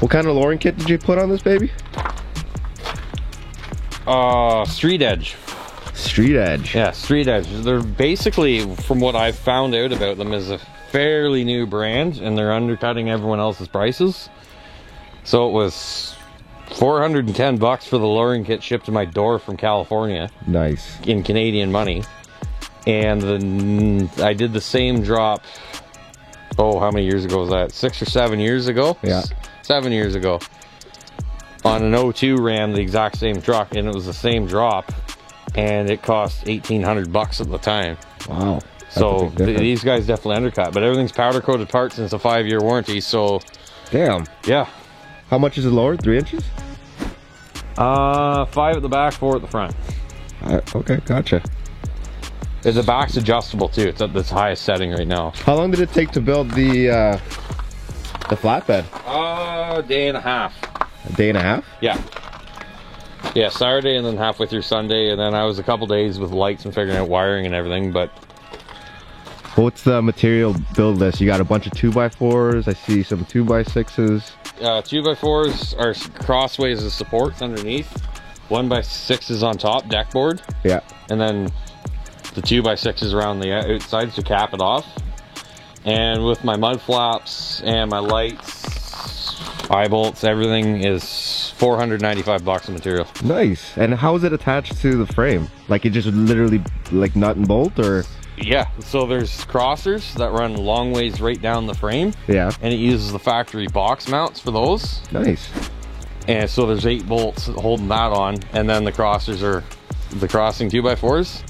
What kind of lowering kit did you put on this baby? Street Edge. Street Edge. Yeah, Street Edge. They're basically, from what I've found out about them, is a fairly new brand, and they're undercutting everyone else's prices. So it was $410 for the lowering kit shipped to my door from California. Nice. In Canadian money. And then I did the same drop, how many years ago was that? 6 or 7 years ago? Yeah. 7 years ago. On an 02 Ram, the exact same truck, and it was the same drop, and it cost $1,800 at the time. Wow. So these guys definitely undercut, but everything's powder coated parts and it's a 5-year warranty, so. Damn. Yeah. How much is it lowered? 3 inches? 5 at the back, 4 at the front. Okay, gotcha. The back's adjustable too. It's at its highest setting right now. How long did it take to build the flatbed? A day and a half. A day and a half? Yeah. Yeah, Saturday and then halfway through Sunday, and then I was a couple days with lights and figuring out wiring and everything, but. What's the material build list? You got a bunch of 2x4s. I see some 2x6s. 2x4s are crossways as supports underneath. 1x6s on top, deck board. Yeah. And then the 2x6s around the outside to cap it off. And with my mud flaps and my lights, eye bolts, everything is $495 of material. Nice. And how is it attached to the frame? Like it just literally like nut and bolt, or? Yeah, so there's crossers that run long ways right down the frame. Yeah. And it uses the factory box mounts for those. Nice. And so there's 8 bolts holding that on, and then the crossers are the crossing 2x4s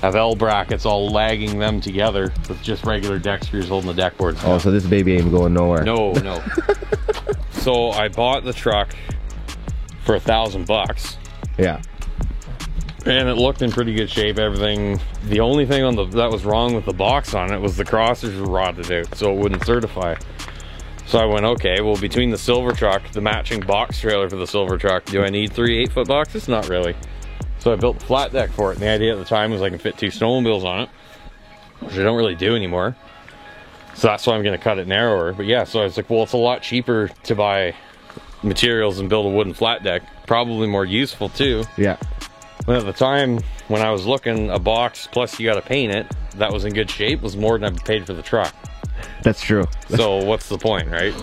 have L brackets all lagging them together with just regular deck screws holding the deck boards down. Oh, so this baby ain't going nowhere. No. So I bought the truck for $1,000. Yeah. And it looked in pretty good shape, everything. The only thing that was wrong with the box on it was the crossers were rotted out, so it wouldn't certify. So I went, okay, well, between the silver truck, the matching box trailer for the silver truck, do I need 3 8-foot boxes? Not really. So I built the flat deck for it, and the idea at the time was I can fit 2 snowmobiles on it, which I don't really do anymore. So that's why I'm gonna cut it narrower. But yeah, so I was like, well, it's a lot cheaper to buy materials and build a wooden flat deck. Probably more useful too. Yeah. But at the time, when I was looking, a box, plus you gotta paint it, that was in good shape, was more than I paid for the truck. That's true. So what's the point, right?